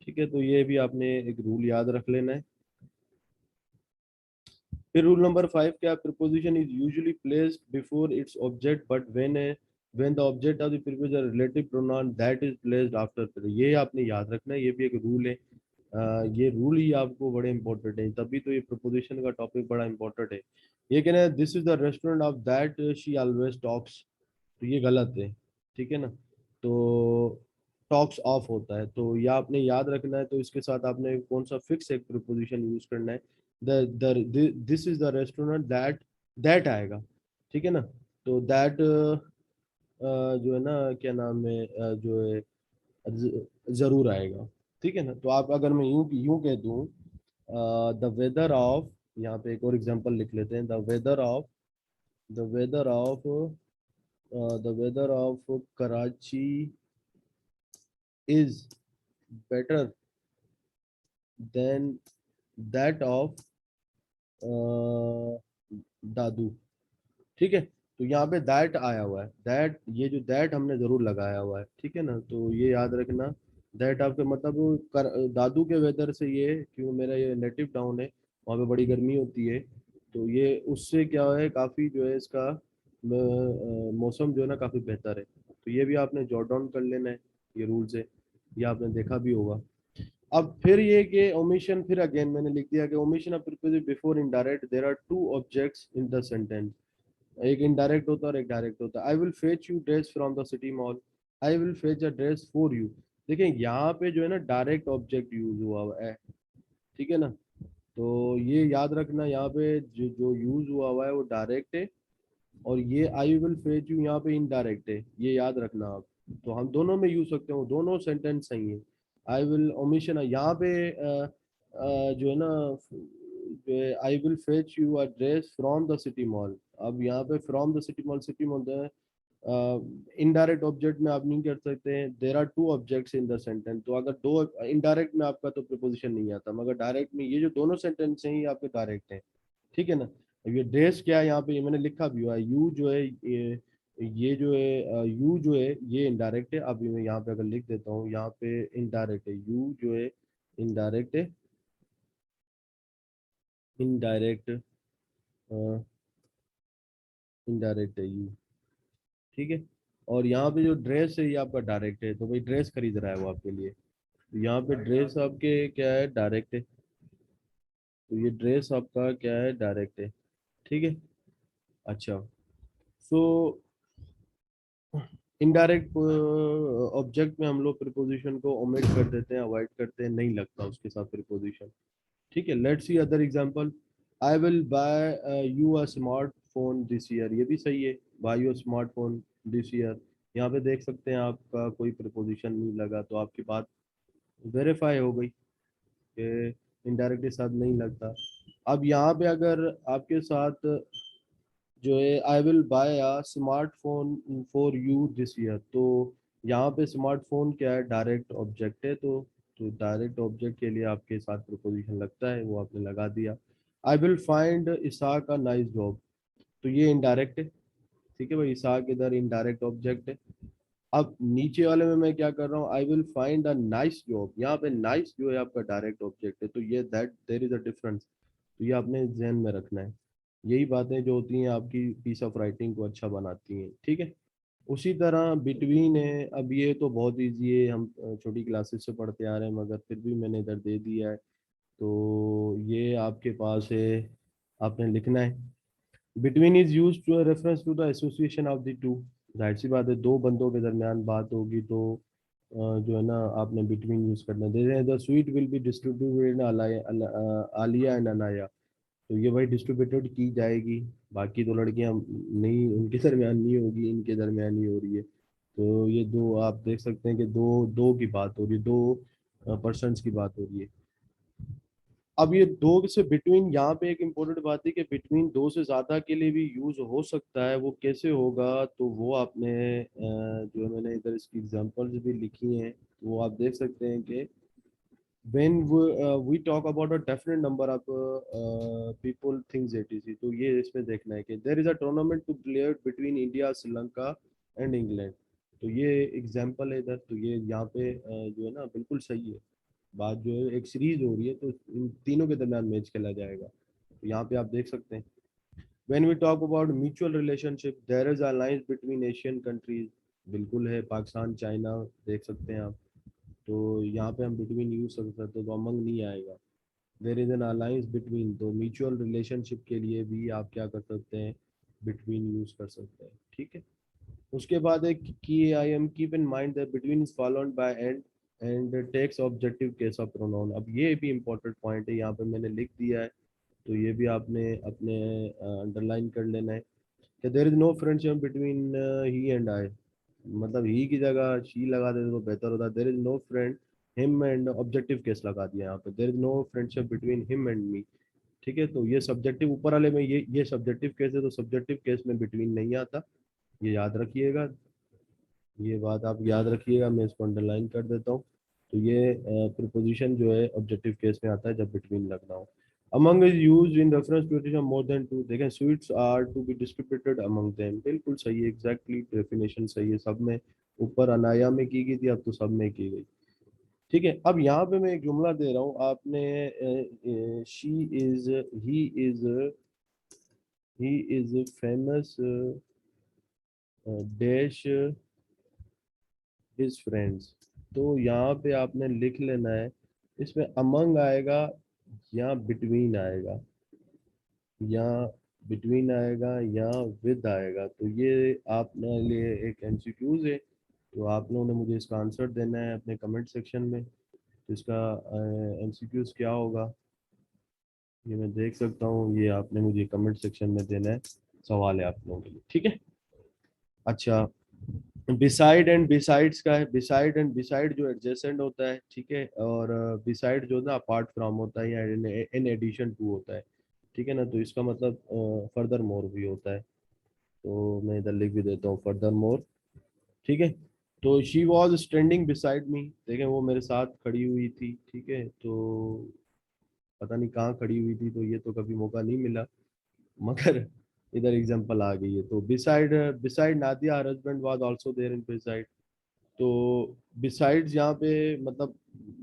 ठीक है, तो ये भी आपने एक रूल याद रख लेना है। फिर रूल नंबर 5 क्या, preposition is usually placed before its object but when the object of the preposition relative pronoun that is placed after. ये आपने याद रखना है, ये भी एक रूल है। ये रूल ही आपको बड़े इंपॉर्टेंट है, तभी तो ये प्रीपोजिशन का टॉपिक बड़ा इंपॉर्टेंट है। ये कहना है this is the restaurant of that she always talks. तो ये गलत है। ठीक है ना, तो टॉक्स ऑफ होता है, तो ये आपने याद रखना है। तो इसके साथ आपने कौन सा फिक्स एक प्रीपोजिशन यूज करना है। This is the restaurant that, that आएगा। ठीक है ना, तो दैट जो है ना, क्या नाम है, जो है जरूर आएगा। ठीक है ना, तो आप अगर मैं यूं यूं कह दूं, द वेदर ऑफ, यहाँ पे एक और एग्जांपल लिख लेते हैं, the weather of the weather of Karachi is better than that of Dadu. ठीक है, तो यहाँ पे दैट आया हुआ है, दैट, ये जो दैट हमने जरूर लगाया हुआ है। ठीक है ना, तो ये याद रखना। दैट आपके मतलब दादू के वेदर से, ये क्यों मेरा ये नेटिव टाउन है, वहाँ पे बड़ी गर्मी होती है। तो ये उससे क्या है, काफ़ी जो है इसका मौसम जो है ना काफ़ी बेहतर है। तो ये भी आपने जॉट डाउन कर लेना है, ये रूल्स है, ये आपने देखा भी होगा। अब फिर ये कि ओमिशन, फिर अगेन मैंने लिख दिया कि omission of preposition before indirect, there are two objects in the sentence. एक इनडायरेक्ट होता है और एक डायरेक्ट होता है। I will fetch you dress from the city mall, I will fetch a dress for you. देखिए यहाँ पे जो है ना डायरेक्ट ऑब्जेक्ट यूज हुआ हुआ है। ठीक है ना, तो ये याद रखना, यहाँ पे जो जो यूज हुआ हुआ है वो डायरेक्ट है, और ये आई विल फेच यू यहाँ पे इनडायरेक्ट है, ये याद रखना आप। तो हम दोनों में यूज सकते हो, दोनों सेंटेंस सही है। आई विल ओमिशन यहाँ पे जो है ना, जो है I will fetch you a dress from the city mall. अब यहाँ पे from the city mall, city mall indirect object में आप नहीं कर सकते हैं, there are two objects in the sentence. तो अगर दो इनडायरेक्ट में आपका तो प्रिपोजिशन नहीं आता, मगर डायरेक्ट में ये जो दोनों सेंटेंस हैं ये आपके डायरेक्ट हैं। ठीक है ना, अब ये ड्रेस क्या है, यहाँ पे ये मैंने लिखा भी हुआ है, यू जो है ये जो है यू जो है ये इनडायरेक्ट है। अभी मैं यहाँ पे अगर लिख देता हूँ, यहाँ पे इनडायरेक्ट है, यू जो है इनडायरेक्ट है, इनडायरेक्ट इनडायरेक्ट है यू। ठीक है, और यहाँ पे जो ड्रेस है ये आपका डायरेक्ट है, तो भाई ड्रेस खरीद रहा है वो आपके लिए, तो यहाँ पे ड्रेस आपके क्या है, डायरेक्ट है। तो ये ड्रेस आपका क्या है, डायरेक्ट है। ठीक है, अच्छा। सो इनडायरेक्ट ऑब्जेक्ट में हम लोग प्रीपोजिशन को ओमिट कर देते हैं, अवॉइड करते हैं, नहीं लगता उसके साथ प्रीपोजिशन। ठीक है, let's see other example. I will buy you a smartphone this year, ये भी सही है, buy you smartphone this year. यहाँ पे देख सकते हैं आपका कोई प्रीपोजिशन नहीं लगा, तो आपकी बात वेरीफाई हो गई कि इनडायरेक्ट के साथ नहीं लगता। अब यहाँ पे अगर आपके साथ जो है I will bye a smartphone for you this year, तो यहाँ पे स्मार्टफोन क्या है, डायरेक्ट ऑब्जेक्ट है। तो डायरेक्ट ऑब्जेक्ट के लिए आपके साथ प्रोपोजिशन लगता है, वो आपने लगा दिया। I will find Isaac a nice job, तो ये इनडायरेक्ट है। ठीक है भाई, इसाक इधर इनडायरेक्ट ऑब्जेक्ट है। अब नीचे वाले में मैं क्या कर रहा हूँ, आई will find a nice job, यहाँ पे नाइस जो है आपका डायरेक्ट ऑब्जेक्ट है, तो ये that there is a difference. तो ये आपने ध्यान में रखना है। यही बातें जो होती हैं आपकी पीस ऑफ राइटिंग को अच्छा बनाती हैं। ठीक है, उसी तरह बिटवीन है, अब ये तो बहुत इजी है, हम छोटी क्लासेस से पढ़ते आ रहे हैं, मगर फिर भी मैंने इधर दे दिया है। तो ये आपके पास है, आपने लिखना है। Between is use to reference to the association of the two. जाहिर सी बात है, दो बंदों के दरमियान बात होगी तो जो है ना आपने बिटवीन यूज करना है। The sweet will be distributed Alia and Anaya. तो ये भाई डिस्ट्रीब्यूटेड की जाएगी, बाकी तो लड़कियां नहीं, उनके दरमियान नहीं होगी, इनके दरमियान ही हो रही है। तो ये दो आप देख सकते हैं कि दो दो की बात हो रही है, दो पर्सन्स की बात हो रही है। अब ये दो से बिटवीन, यहाँ पे एक इम्पोर्टेंट बात है कि बिटवीन दो से ज्यादा के लिए भी यूज हो सकता है। वो कैसे होगा, तो वो आपने जो मैंने इधर इसकी एग्जांपल्स भी लिखी हैं, तो वो आप देख सकते हैं कि when we talk about a definite number of people things etc, तो ये इसमें देखना है कि there is a tournament to play between India, Sri Lanka and England. तो ये एग्जांपल है इधर, तो ये यहाँ पे जो है ना बिल्कुल सही है। बात जो है, एक सीरीज हो रही है तो इन तीनों के दरमियान मैच खेला जाएगा, तो यहाँ पे आप देख सकते हैं। when we talk about mutual relationship, there is alliance between Asian countries, बिल्कुल है, पाकिस्तान चाइना देख सकते हैं आप। तो यहाँ पे हम बिटवीन यूज कर सकते हैं, तो अमंग नहीं आएगा। There is an alliance between, तो म्यूचुअल रिलेशनशिप के लिए भी आप क्या कर सकते हैं, बिटवीन यूज कर सकते हैं, ठीक है। उसके बाद एक की I am keep in mind that between is followed by and takes objective case of pronoun. अब ये भी इंपॉर्टेंट पॉइंट है, यहाँ पे मैंने लिख दिया है, तो ये भी आपने अपने अंडरलाइन कर लेना है कि there is no friendship between he and I. मतलब ही की जगह शी लगा देते तो बेहतर होता। There is no friend him and objective case लगा दिया यहाँ पे, there is no friendship between him and me, ठीक है। तो ये सब्जेक्टिव ऊपर वाले में, ये सब्जेक्टिव केस है, तो सब्जेक्टिव केस में बिटवीन नहीं आता, ये याद रखिएगा। ये बात आप याद रखिएगा, मैं इसको अंडरलाइन कर देता हूँ। तो ये प्रीपोजिशन जो है ऑब्जेक्टिव केस में आता है जब बिटवीन लगना हो। Among is used in reference to more than two, देखें sweets are to be distributed among them, बिल्कुल सही है, एग्जैक्टली डेफिनेशन सही है सब में। ऊपर अनाया में की गई थी, अब तो सब में की गई, ठीक है। अब यहाँ पे मैं एक जुमला दे रहा हूँ आपने, she is, is he is famous dash his friends. तो यहाँ पे आपने लिख लेना है, इसमें अमंग आएगा या बिटवीन आएगा, या बिटवीन आएगा या विद आएगा। तो ये आपने लिए एक एमसीक्यूज है, तो आप लोगों ने मुझे इसका आंसर देना है अपने कमेंट सेक्शन में। तो इसका एमसीक्यूज क्या होगा, ये मैं देख सकता हूँ, ये आपने मुझे कमेंट सेक्शन में देना है, सवाल है आप लोगों के लिए, ठीक है। अच्छा, बिसाइड एंड बिसाइड्स का है, बिसाइड एंड बिसाइड जो एडजेसेंट होता है, ठीक है, और बिसाइड जो ना अपार्ट फ्रॉम होता है या इन एडिशन टू होता है, ठीक है ना। तो इसका मतलब फर्दर मोर भी होता है, तो मैं इधर लिख भी देता हूँ फर्दर मोर, ठीक है। तो she was standing beside me, देखें वो मेरे साथ खड़ी हुई थी, ठीक है। तो पता नहीं कहाँ खड़ी हुई थी, तो ये तो कभी मौका नहीं मिला, मगर इधर एग्जांपल आ गई है। तो beside, beside Nadia her husband was also there in beside. तो बिसाइड्स यहाँ पे मतलब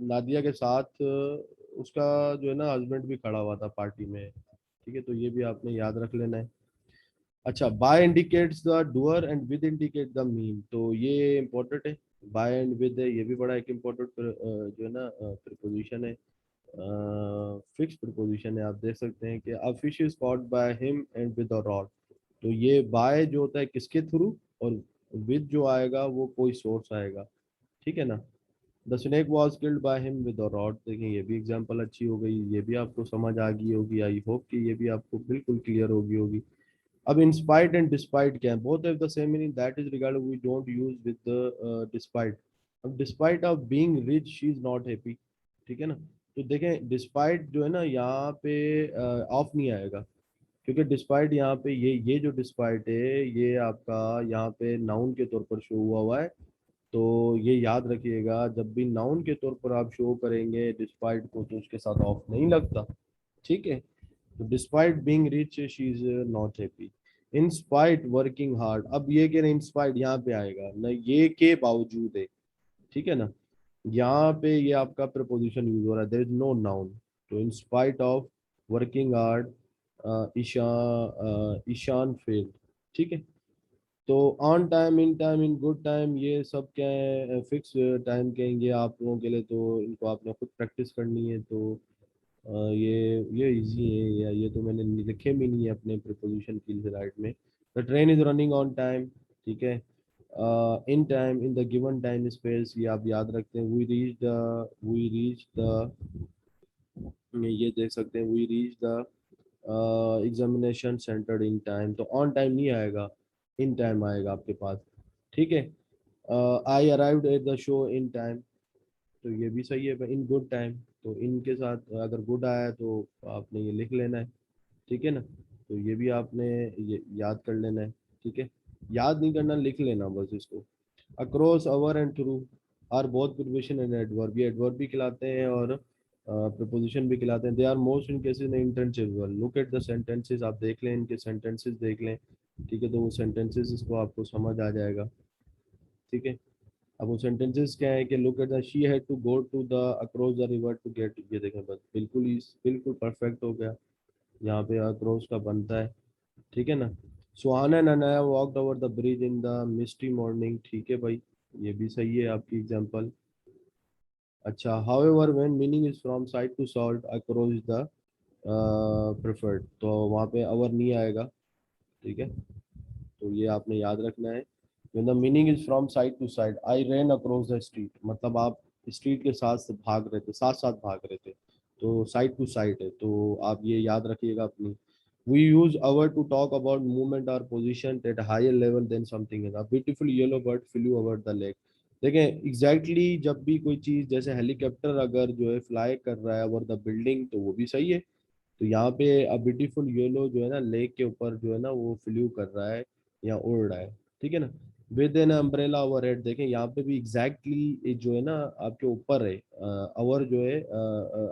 नादिया के साथ उसका जो है ना हस्बैंड भी खड़ा हुआ था पार्टी में, ठीक है। तो ये भी आपने याद रख लेना है। अच्छा, by indicates the doer and with indicate the mean, तो ये इंपॉर्टेंट है। बाय एंड विद है, ये भी बड़ा एक इम्पोर्टेंट जो है ना प्रीपोजिशन है, फिक्स प्रीपोजिशन है। आप देख सकते हैं कि a fish is caught by him and with a rod. तो ये बाय जो होता है किसके थ्रू, और विद जो आएगा वो कोई सोर्स आएगा, ठीक है ना। The snake was killed by him with a rod, देखें ये भी एग्जांपल अच्छी हो गई, ये भी आपको समझ आ गई होगी, आई होप कि ये भी आपको बिल्कुल क्लियर होगी। अब इंस्पाइट एंड डिस्पाइट क्या है, both have the same meaning, that is regard we don't use with the despite. अब despite of being rich she is not happy, ठीक है ना। तो देखें डिस्पाइट जो है ना यहाँ पे ऑफ नहीं आएगा, क्योंकि डिस्पाइट यहाँ पे ये जो डिस्पाइट है ये आपका यहाँ पे नाउन के तौर पर शो हुआ है। तो ये याद रखिएगा, जब भी नाउन के तौर पर आप शो करेंगे डिस्पाइट को, तो उसके साथ ऑफ नहीं लगता, ठीक है। तो despite being rich she is not happy. In spite working hard, अब ये कि इन स्पाइट यहाँ पे आएगा ना, ये के बावजूद है, ठीक है ना। यहाँ पे ये आपका प्रपोजिशन यूज हो रहा है, देयर इज नो नाउन। तो in spite of working hard Ishan failed, ठीक है। तो on time, in time, in good time, ये सब क्या है, फिक्स टाइम कहेंगे आप लोगों के लिए, तो इनको आपने खुद प्रैक्टिस करनी है। तो ये इजी है, या ये तो मैंने लिखे भी नहीं है अपने प्रिपोजिशन की राइट में। The train is running on time, ठीक है। इन time, in the given time space, ये आप याद रखते हैं। वी रीच द, ये देख सकते हैं, we reach the examination centered in time, तो ऑन टाइम नहीं आएगा, इन टाइम आएगा आपके पास। ठीक है। I arrived at the show in time, तो ये भी सही है। इन गुड टाइम, तो इनके साथ अगर गुड आया है तो आपने ये लिख लेना है। ठीक है ना, तो ये भी आपने ये याद कर लेना है। ठीक है, याद नहीं करना, लिख लेना बस इसको। Across, over and through are both preposition and adverb, ये एडवर्ब भी कहलाते हैं और प्रीपोजिशन भी कहलाते हैं। They are most in cases interchangeable. Look at the sentences, आप देख लें इनके सेंटेंसेस देख लें। ठीक है, तो वो सेंटेंसेस इसको आपको समझ आ जाएगा। ठीक है, अब वो सेंटेंसेस क्या है कि look at the, she had to go to the across the river to get, ये देखें बस बिल्कुल ही बिल्कुल परफेक्ट हो गया। यहाँ पे अक्रॉस का बनता है। ठीक है ना। Suhana and Anaya walked over the bridge in the misty morning, ठीक है भाई, ये भी सही है आपकी एग्जांपल। अच्छा, however when meaning is from side to side across the preferred, तो वहाँ पे अवर नहीं आएगा। ठीक है, तो ये आपने याद रखना है। when the meaning is from side to side, I ran across the street, मतलब आप स्ट्रीट के साथ भाग रहे थे, साथ साथ भाग रहे थे, तो साइड टू साइड है, तो आप ये याद रखिएगा अपनी। We use our to talk about movement or position at higher level than something else. A beautiful yellow bird flew over the lake. देखें एग्जैक्टली जब भी कोई चीज जैसे हेलीकॉप्टर अगर जो है फ्लाई कर रहा है ओवर द बिल्डिंग, तो वो भी सही है। तो यहाँ पे अ ब्यूटीफुल येलो जो है ना लेक के ऊपर जो है ना वो फ्लू कर रहा है या उड़ रहा है। ठीक है ना। With an umbrella over head, देखें यहाँ पे भी एग्जैक्टली जो है ना आपके ऊपर है। अवर जो है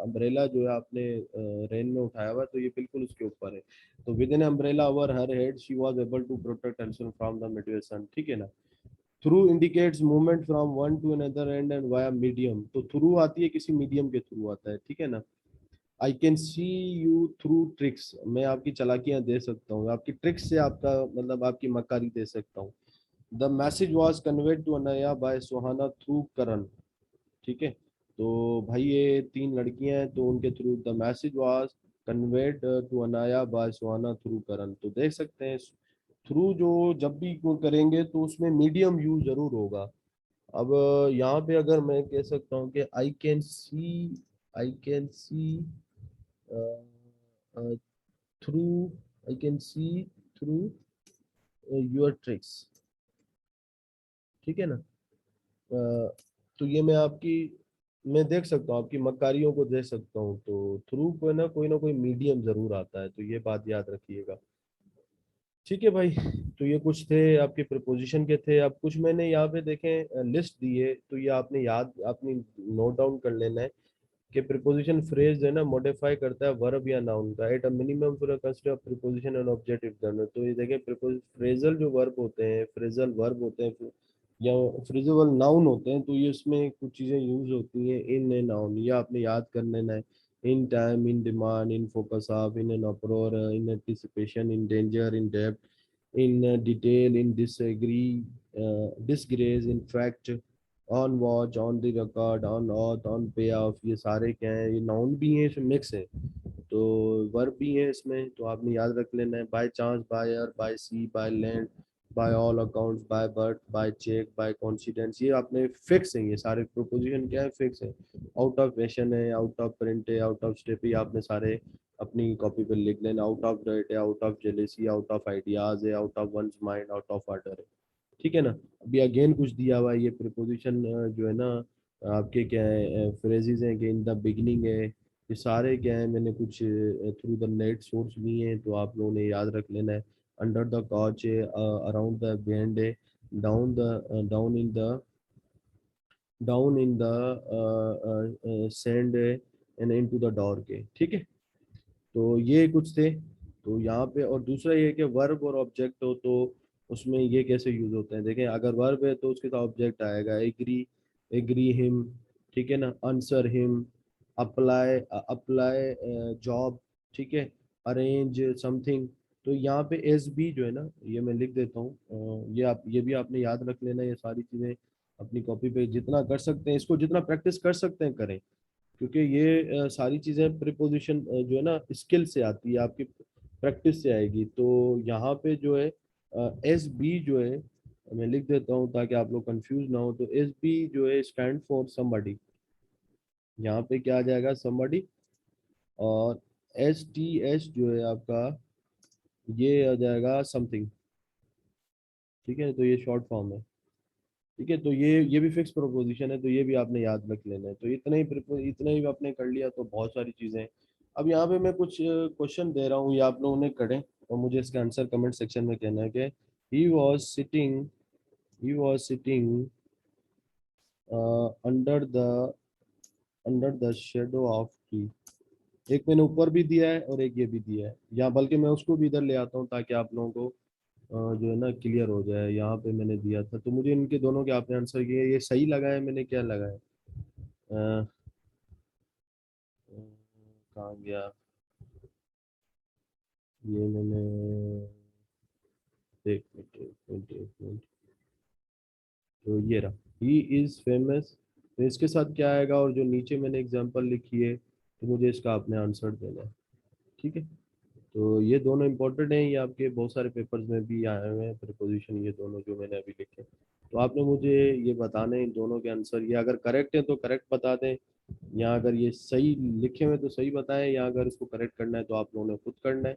अम्ब्रेला जो है आपने रेन में उठाया हुआ है, तो ये बिल्कुल उसके ऊपर है। तो with an umbrella over her head she was able to protect herself from the midway sun, ठीक है ना। Through indicates movement from one to another and and via medium, तो थ्रू आती है किसी मीडियम के थ्रू आता है। ठीक है ना। I can see you through tricks, मैं आपकी चालाकियां दे सकता हूँ, आपकी ट्रिक्स से आपका मतलब आपकी मक्कारी दे सकता हूँ। The message was conveyed to Anaya by Suhana through Karan, ठीक है। तो भाई ये तीन लड़कियां हैं, तो उनके through the message was conveyed to Anaya by Suhana through Karan, तो देख सकते हैं थ्रू जो जब भी को करेंगे तो उसमें मीडियम यूज जरूर होगा। अब यहाँ पे अगर मैं कह सकता हूँ कि I can see through, I can see through your tricks, ठीक है ना। तो ये मैं आपकी, मैं देख सकता हूँ आपकी मक्कारियों को देख सकता हूँ, तो थ्रू को ना कोई मीडियम जरूर आता है, तो ये बात याद रखिएगा। ठीक है भाई, तो ये कुछ थे आपके प्रपोजिशन के थे। अब कुछ मैंने यहाँ पे देखें लिस्ट दी है, तो ये आपने याद अपनी नोट डाउन कर लेना है कि प्रीपोजिशन फ्रेज है ना मॉडिफाई करता है वर्ब या नाउन का at a minimum for a consider preposition and objective term. तो ये देखें फ्रेजल जो वर्ब होते हैं, फ्रेजल वर्ब होते हैं या फ्रेजेबल नाउन होते हैं, तो ये उसमें कुछ चीज़ें यूज होती हैं इन ए नाउन, ये आपने याद कर लेना है। इन time, in demand, in focus of, in an अप्रोर, in anticipation, in danger, in depth, in detail, in disagree, disgrace, in fact, on watch, on the record, on auth, on पे of, ये सारे क्या हैं, ये नाउन भी हैं, इसमें mix है, तो वर्ब भी है इसमें, तो आपने याद रख लेना है। By chance, by air, by sea, by land, by all accounts, by birth, by cheque, by coincidence, ये आपने फिक्स है, ये सारे प्रोपोजिशन क्या है, फिक्स है। आउट ऑफ फैशन है, आउट ऑफ प्रिंट है, आउट ऑफ स्टेप, ये आपने सारे अपनी कॉपी पर लिख लेना। आउट ऑफ डेट है, out of jealousy, out of ideas है, out of one's mind, out of order है। ठीक है ना। अभी अगेन कुछ दिया हुआ है, ये प्रीपोजिशन जो है ना आपके क्या है फ्रेजेस हैं कि इन द बिगनिंग है, ये सारे क्या है मैंने कुछ थ्रू द नेट सोर्स लिए हैं, तो आप लोगों ने याद रख लेना है। अंडर द कॉच है, अराउंड द बैंड है, down the down in the down in the sand है, एंड इनटू द डॉर के, ठीक है। तो ये कुछ थे। तो यहाँ पे और दूसरा ये कि वर्ब और ऑब्जेक्ट हो तो उसमें ये कैसे यूज होते हैं, देखें अगर वर्ब है तो उसके साथ ऑब्जेक्ट आएगा, एग्री, एग्री हिम, ठीक है ना, answer him, apply, apply job, ठीक है, अरेंज समथिंग। तो यहाँ पे एस बी जो है ना, ये मैं लिख देता हूँ, ये आप ये भी आपने याद रख लेना, ये सारी चीज़ें अपनी कॉपी पे जितना कर सकते हैं, इसको जितना प्रैक्टिस कर सकते हैं करें, क्योंकि ये सारी चीज़ें प्रीपोजिशन जो है ना स्किल से आती है, आपकी प्रैक्टिस से आएगी। तो यहाँ पे जो है एस बी जो है मैं लिख देता हूँ ताकि आप लोग कंफ्यूज ना हो, तो एस बी जो है स्टैंड फॉर समबडी, यहाँ पे क्या आ जाएगा, समबडी। और STS जो है आपका, ये आ जाएगा समथिंग। ठीक है, तो ये शॉर्ट फॉर्म है। ठीक है, तो ये भी फिक्स प्रोपोजिशन है, तो ये भी आपने याद रख लेना है। तो इतना ही आपने कर लिया तो बहुत सारी चीज़ें हैं। अब यहाँ पे मैं कुछ क्वेश्चन दे रहा हूँ, ये आप लोगों ने करें और मुझे इसका आंसर कमेंट सेक्शन में कहना है कि he was sitting he was sitting under the shadow of tree. एक मैंने ऊपर भी दिया है और एक ये भी दिया है, या बल्कि मैं उसको भी इधर ले आता हूँ ताकि आप लोगों को जो है ना क्लियर हो जाए। यहाँ पे मैंने दिया था, तो मुझे इनके दोनों के आपने आंसर किए, ये सही लगा है मैंने क्या लगाया? कहाँ गया ये? मैंने एक मिनट, तो ये रहा, ही इज फेमस। तो इसके साथ क्या आएगा, और जो नीचे मैंने एग्जांपल लिखी है, तो मुझे इसका आपने आंसर देना है। ठीक है, तो ये दोनों इंपॉर्टेंट हैं, ये आपके बहुत सारे पेपर्स में भी आए हुए हैं प्रीपोजिशन, ये दोनों जो मैंने अभी लिखे। तो आपने मुझे ये बताने इन दोनों के आंसर, ये अगर करेक्ट है तो करेक्ट बता दें, या अगर ये सही लिखे हुए तो सही बताएं, या अगर इसको करेक्ट करना है तो आप लोगों ने खुद करना है।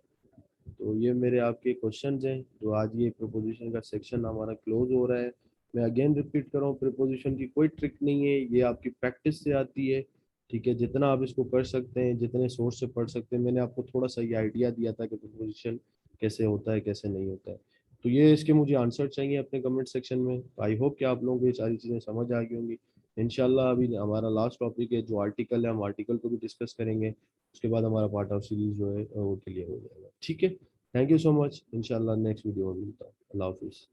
तो ये मेरे आपके क्वेश्चंस हैं। तो आज ये प्रीपोजिशन का सेक्शन हमारा क्लोज हो रहा है। मैं अगेन रिपीट कर रहा हूँ, प्रीपोजिशन की कोई ट्रिक नहीं है, ये आपकी प्रैक्टिस से आती है। ठीक है, जितना आप इसको कर सकते हैं, जितने सोर्स से पढ़ सकते हैं, मैंने आपको थोड़ा सा ये आइडिया दिया था कि प्रीपोजिशन कैसे होता है कैसे नहीं होता है। तो ये इसके मुझे आंसर चाहिए अपने कमेंट सेक्शन में। आई होप कि आप लोगों को ये सारी चीज़ें समझ आ गई होंगी। इंशाल्लाह अभी हमारा लास्ट टॉपिक है जो आर्टिकल है, हम आर्टिकल को भी डिस्कस करेंगे। उसके बाद हमारा पार्ट ऑफ सीरीज जो है वो क्लियर हो जाएगा। ठीक है, थैंक यू सो मच। इंशाल्लाह नेक्स्ट वीडियो में मिलता हूँ। अल्लाह हाफिज़।